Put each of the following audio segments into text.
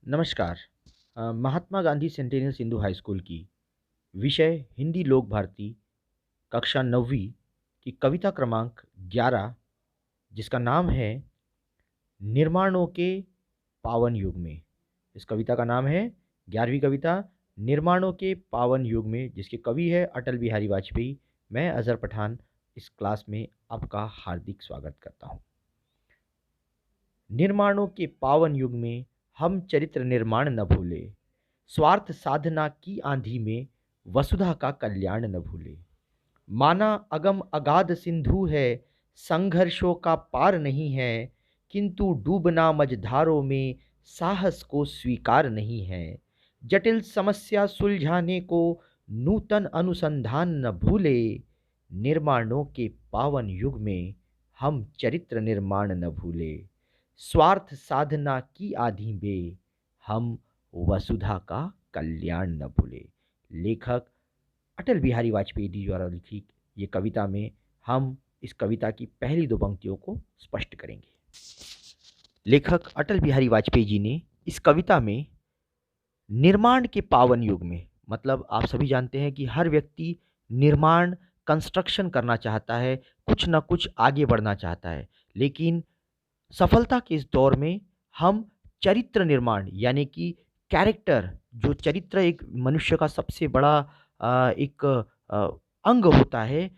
नमस्कार। Mahatma Gandhi centennial Sindhu high school की विषय हिंदी लोक भारती कक्षा 9वीं की कविता क्रमांक 11 जिसका नाम है निर्माणों के पावन युग में। इस कविता का नाम है 11वीं कविता निर्माणों के पावन युग में, जिसके कवि है अटल बिहारी वाजपेयी। मैं अज़हर पठान इस क्लास में आपका हार्दिक स्वागत करता हूँ। निर्माणों के पावन युग में हम चरित्र निर्माण न भूले, स्वार्थ साधना की आंधी में वसुधा का कल्याण न भूले। माना अगम अगाध सिंधु है, संघर्षों का पार नहीं है, किंतु डूबना मझधारों में साहस को स्वीकार नहीं है। जटिल समस्या सुलझाने को नूतन अनुसंधान न भूले, निर्माणों के पावन युग में हम चरित्र निर्माण न भूले। स्वार्थ साधना की आधी में हम वसुधा का कल्याण न भूले। लेखक अटल बिहारी वाजपेयी जी द्वारा लिखी ये कविता में हम इस कविता की पहली दो पंक्तियों को स्पष्ट करेंगे। लेखक अटल बिहारी वाजपेयी जी ने इस कविता में निर्माण के पावन युग में, मतलब आप सभी जानते हैं कि हर व्यक्ति निर्माण कंस्ट्रक्शन करना चाहता है, कुछ ना कुछ आगे बढ़ना चाहता है, लेकिन सफलता के इस दौर में हम चरित्र निर्माण यानी कि कैरेक्टर, जो चरित्र एक मनुष्य का सबसे बड़ा एक अंग होता है।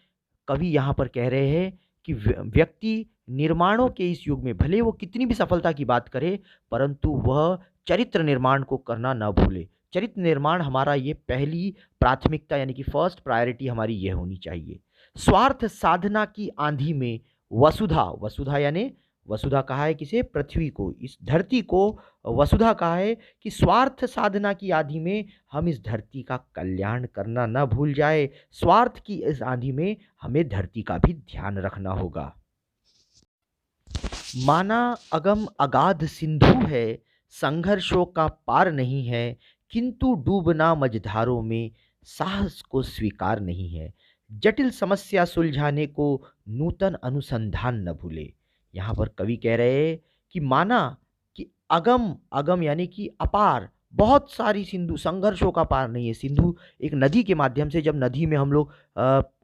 कवि यहाँ पर कह रहे हैं कि व्यक्ति निर्माणों के इस युग में भले वो कितनी भी सफलता की बात करे, परंतु वह चरित्र निर्माण को करना ना भूले। चरित्र निर्माण हमारा ये पहली प्राथमिकता यानी कि फर्स्ट प्रायोरिटी हमारी ये होनी चाहिए। स्वार्थ साधना की आंधी में वसुधा, वसुधा यानी वसुधा कहा है किसे? पृथ्वी को, इस धरती को वसुधा कहा है कि स्वार्थ साधना की आंधी में हम इस धरती का कल्याण करना न भूल जाए। स्वार्थ की इस आंधी में हमें धरती का भी ध्यान रखना होगा। माना अगम अगाध सिंधु है, संघर्षों का पार नहीं है, किंतु डूबना मझधारों में साहस को स्वीकार नहीं है। जटिल समस्या सुलझाने को नूतन अनुसंधान न भूले। यहाँ पर कवि कह रहे हैं कि माना कि अगम, अगम यानी कि अपार, बहुत सारी सिंधु, संघर्षों का पार नहीं है। सिंधु एक नदी के माध्यम से, जब नदी में हम लोग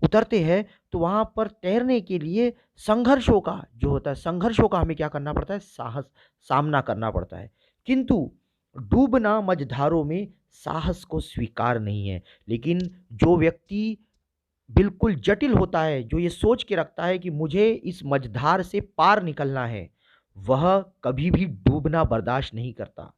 उतरते हैं तो वहाँ पर तैरने के लिए संघर्षों का जो होता है, संघर्षों का हमें क्या करना पड़ता है? सामना करना पड़ता है। किंतु डूबना मझधारों में साहस को स्वीकार नहीं है। लेकिन जो व्यक्ति बिल्कुल जटिल होता है, जो ये सोच के रखता है कि मुझे इस मझधार से पार निकलना है, वह कभी भी डूबना बर्दाश्त नहीं करता।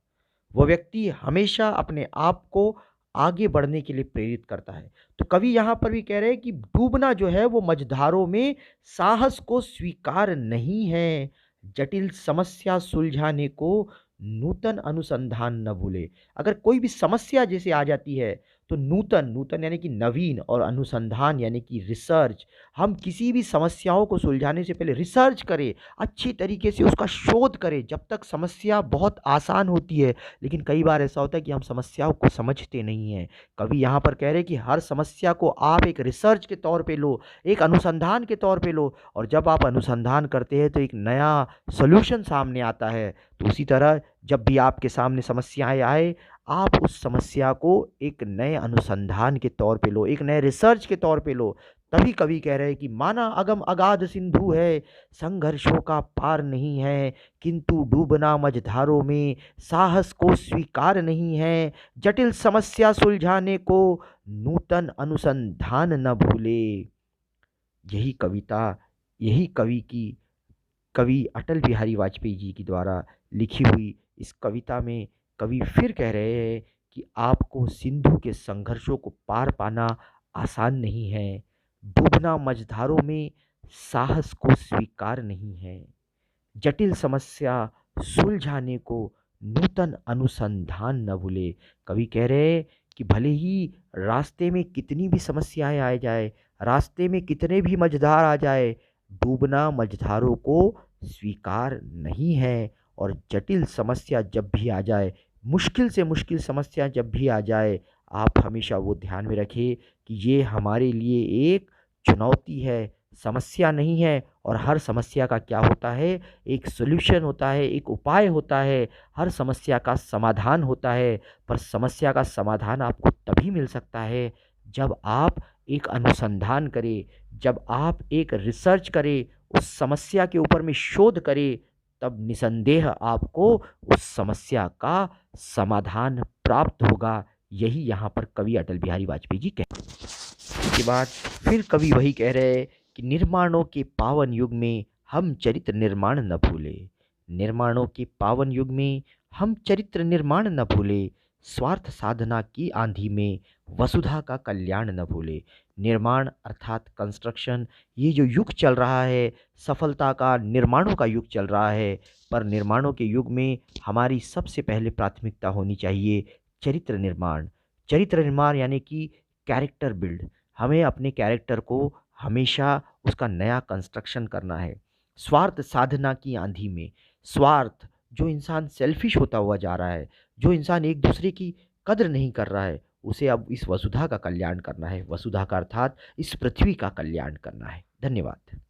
वह व्यक्ति हमेशा अपने आप को आगे बढ़ने के लिए प्रेरित करता है। तो कवि यहाँ पर भी कह रहे हैं कि डूबना जो है वो मझधारों में साहस को स्वीकार नहीं है। जटिल समस्या सुलझाने को नूतन अनुसंधान न भूले। अगर कोई भी समस्या जैसे आ जाती है तो नूतन, नूतन यानी कि नवीन, और अनुसंधान यानी कि रिसर्च, हम किसी भी समस्याओं को सुलझाने से पहले रिसर्च करें, अच्छी तरीके से उसका शोध करें। जब तक समस्या बहुत आसान होती है, लेकिन कई बार ऐसा होता है कि हम समस्याओं को समझते नहीं हैं। कवि यहाँ पर कह रहे हैं कि हर समस्या को आप एक रिसर्च के तौर पे लो, एक अनुसंधान के तौर पे लो, और जब आप अनुसंधान करते हैं तो एक नया सोल्यूशन सामने आता है। तो उसी तरह जब भी आपके सामने समस्याएं आए, आप उस समस्या को एक नए अनुसंधान के तौर पे लो, एक नए रिसर्च के तौर पे लो। तभी कवि कह रहे हैं कि माना अगम अगाध सिंधु है, संघर्षों का पार नहीं है, किंतु डूबना मझधारों में साहस को स्वीकार नहीं है। जटिल समस्या सुलझाने को नूतन अनुसंधान न भूले। यही कविता, यही कवि अटल बिहारी वाजपेयी जी की द्वारा लिखी हुई इस कविता में कवि फिर कह रहे हैं कि आपको सिंधु के संघर्षों को पार पाना आसान नहीं है। डूबना मझधारों में साहस को स्वीकार नहीं है। जटिल समस्या सुलझाने को नूतन अनुसंधान न भूले। कवि कह रहे हैं कि भले ही रास्ते में कितनी भी समस्याएं आ जाए, रास्ते में कितने भी मझधार आ जाए, डूबना मझधारों को स्वीकार नहीं है। और जटिल समस्या जब भी आ जाए, मुश्किल से मुश्किल समस्या जब भी आ जाए, आप हमेशा वो ध्यान में रखें कि ये हमारे लिए एक चुनौती है, समस्या नहीं है, और हर समस्या का क्या होता है, एक सॉल्यूशन होता है, एक उपाय होता है, हर समस्या का समाधान होता है। पर समस्या का समाधान आपको तभी मिल सकता है जब आप एक अनुसंधान करें, जब आप एक रिसर्च करें, उस समस्या के ऊपर में शोध करें, तब निसंदेह आपको उस समस्या का समाधान प्राप्त होगा। यही यहाँ पर कवि अटल बिहारी वाजपेयी जी कह के बाद फिर कवि वही कह रहे हैं कि निर्माणों के पावन युग में हम चरित्र निर्माण न भूले। निर्माणों के पावन युग में हम चरित्र निर्माण न भूले। स्वार्थ साधना की आंधी में वसुधा का कल्याण न भूले। निर्माण अर्थात कंस्ट्रक्शन, ये जो युग चल रहा है, सफलता का, निर्माणों का युग चल रहा है। पर निर्माणों के युग में हमारी सबसे पहले प्राथमिकता होनी चाहिए चरित्र निर्माण। चरित्र निर्माण यानी कि कैरेक्टर बिल्ड। हमें अपने कैरेक्टर को हमेशा उसका नया कंस्ट्रक्शन करना है। स्वार्थ साधना की आंधी में, स्वार्थ, जो इंसान सेल्फिश होता हुआ जा रहा है, जो इंसान एक दूसरे की कद्र नहीं कर रहा है, उसे अब इस वसुधा का कल्याण करना है। वसुधा का अर्थात इस पृथ्वी का कल्याण करना है। धन्यवाद।